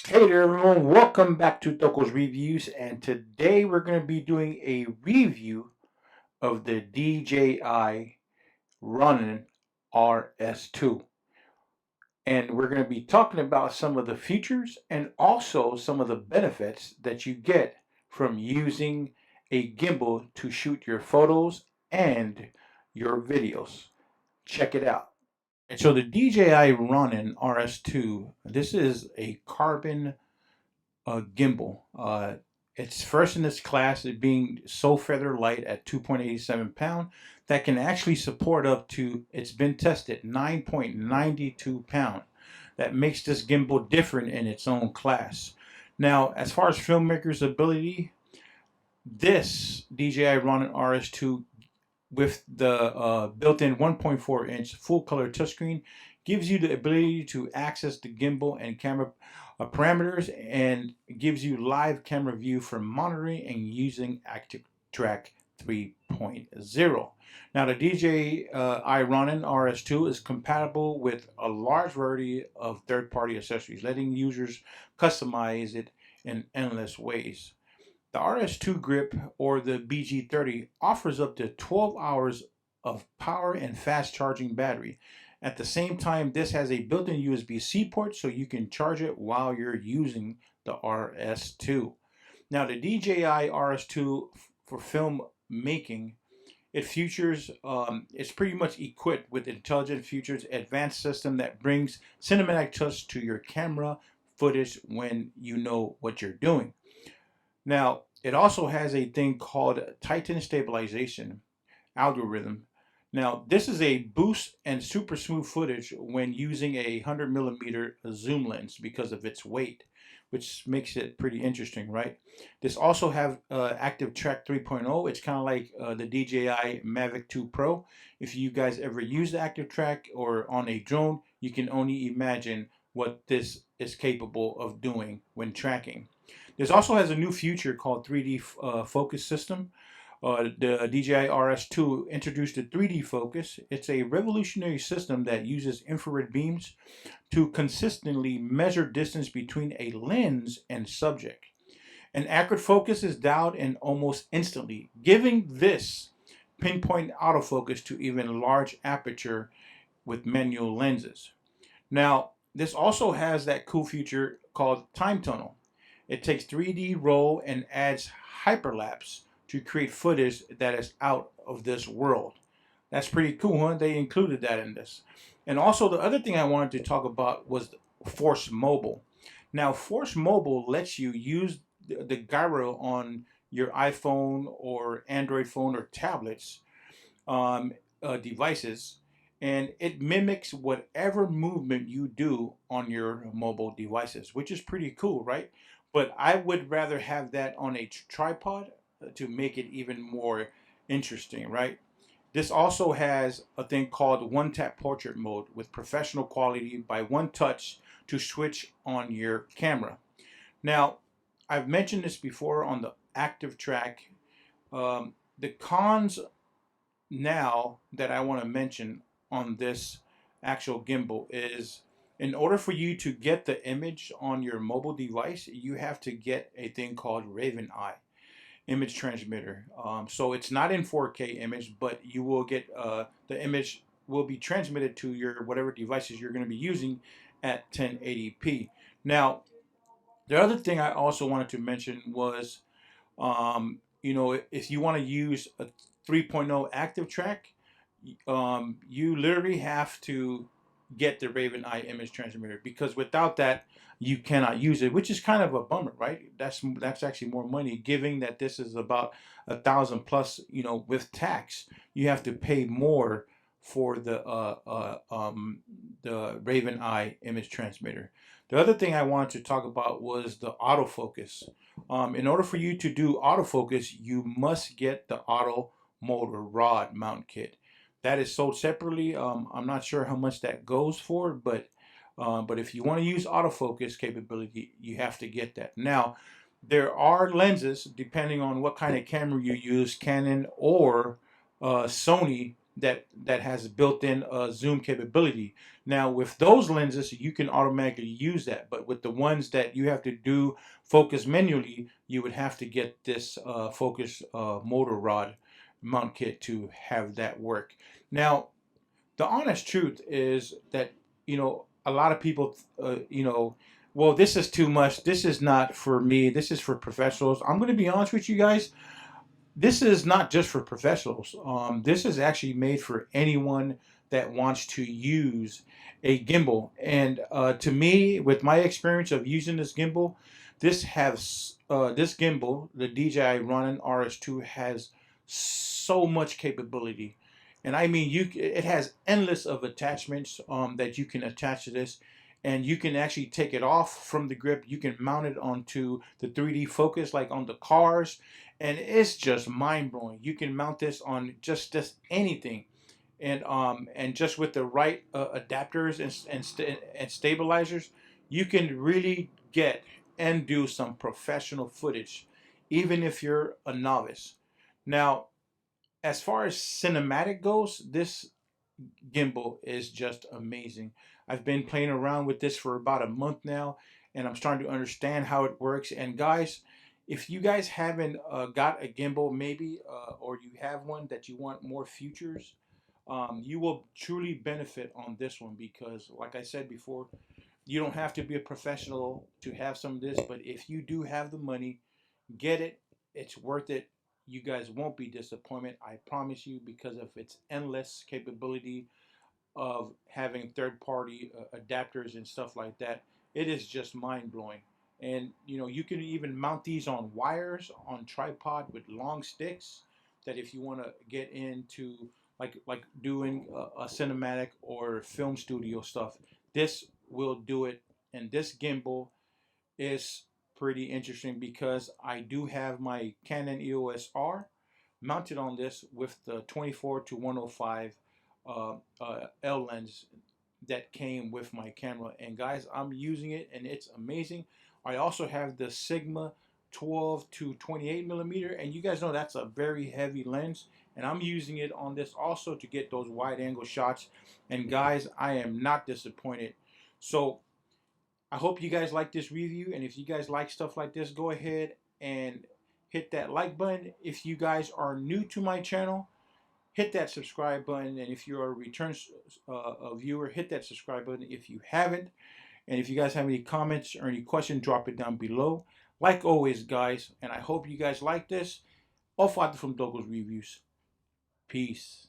Hey there everyone, welcome back to Toko's Reviews, and today we're going to be doing a review of the DJI Ronin RS2. And we're going to be talking about some of the features and also some of the benefits that you get from using a gimbal to shoot your photos and your videos. Check it out. And so the DJI Ronin RS2, this is a carbon gimbal. It's first in its class, it being so feather light at 2.87 pound that can actually support up to, it's been tested, 9.92 pound. That makes this gimbal different in its own class. Now, as far as filmmakers' ability, this DJI Ronin RS2 with the built-in 1.4-inch full-color touchscreen gives you the ability to access the gimbal and camera parameters and gives you live camera view for monitoring and using Active Track 3.0. Now the DJI Ronin RS2 is compatible with a large variety of third-party accessories, letting users customize it in endless ways. The RS2 grip or the BG30 offers up to 12 hours of power and fast charging battery. At the same time, this has a built-in USB-C port so you can charge it while you're using the RS2. Now the DJI RS2 for film making, it's pretty much equipped with intelligent features, advanced system that brings cinematic touch to your camera footage when you know what you're doing. Now, it also has a thing called Titan stabilization algorithm. Now, this is a boost and super smooth footage when using a 100mm zoom lens because of its weight, which makes it pretty interesting, right? This also have Active Track 3.0. It's kind of like the DJI Mavic 2 Pro. If you guys ever use the Active Track or on a drone, you can only imagine what this is capable of doing when tracking. This also has a new feature called 3D focus system. The DJI RS2 introduced the 3D focus. It's a revolutionary system that uses infrared beams to consistently measure distance between a lens and subject. An accurate focus is dialed in almost instantly, giving this pinpoint autofocus to even large aperture with manual lenses. Now, this also has that cool feature called time tunnel. It takes 3D roll and adds hyperlapse to create footage that is out of this world. That's pretty cool, huh? They included that in this. And also the other thing I wanted to talk about was Force Mobile. Now, Force Mobile lets you use the gyro on your iPhone or Android phone or tablets devices, and it mimics whatever movement you do on your mobile devices, which is pretty cool, right? But I would rather have that on a tripod to make it even more interesting, right? This also has a thing called one tap portrait mode with professional quality by one touch to switch on your camera. Now, I've mentioned this before on the active track. The cons now that I want to mention on this actual gimbal is, in order for you to get the image on your mobile device, you have to get a thing called Raven Eye image transmitter. So it's not in 4K image, but you will get the image will be transmitted to your whatever devices you're going to be using at 1080p. Now, the other thing I also wanted to mention was if you want to use a 3.0 active track, you literally have to get the Raven Eye image transmitter, because without that you cannot use it, which is kind of a bummer, right? That's actually more money, given that this is about 1,000 plus. With tax, you have to pay more for the Raven Eye image transmitter. The other thing I wanted to talk about was the autofocus. In order for you to do autofocus, you must get the auto motor rod mount kit. That is sold separately. I'm not sure how much that goes for, but if you want to use autofocus capability, you have to get that. Now, there are lenses, depending on what kind of camera you use, Canon or Sony, that has built-in zoom capability. Now with those lenses you can automatically use that, but with the ones that you have to do focus manually, you would have to get this focus motor rod mount kit to have that work. Now the honest truth is that, a lot of people, well, this is too much, this is not for me, this is for professionals. I'm going to be honest with you guys, this is not just for professionals. This is actually made for anyone that wants to use a gimbal. And to me, with my experience of using this gimbal, this gimbal, the DJI Ronin RS2, has so much capability. And I mean, it has endless of attachments that you can attach to this, and you can actually take it off from the grip. You can mount it onto the 3D focus, like on the cars, and it's just mind blowing. You can mount this on just anything, and just with the right adapters and stabilizers, you can really get and do some professional footage, even if you're a novice. Now, as far as cinematic goes, this gimbal is just amazing. I've been playing around with this for about a month now, and I'm starting to understand how it works. And guys, if you guys haven't got a gimbal, maybe, or you have one that you want more features, you will truly benefit on this one because, like I said before, you don't have to be a professional to have some of this, but if you do have the money, get it. It's worth it. You guys won't be disappointed, I promise you, because of its endless capability of having third-party adapters and stuff like that. It is just mind-blowing. And you can even mount these on wires on tripod with long sticks, that if you want to get into like doing a cinematic or film studio stuff, this will do it. And this gimbal is pretty interesting because I do have my Canon EOS R mounted on this with the 24 to 105 L lens that came with my camera. And guys, I'm using it and it's amazing. I also have the Sigma 12 to 28 millimeter, and you guys know that's a very heavy lens, and I'm using it on this also to get those wide angle shots. And guys, I am not disappointed. So I hope you guys like this review, and if you guys like stuff like this, go ahead and hit that like button. If you guys are new to my channel, hit that subscribe button, and if you're a return viewer, hit that subscribe button if you haven't. And if you guys have any comments or any questions, drop it down below. Like always, guys, and I hope you guys like this. Off from Douglas Reviews. Peace.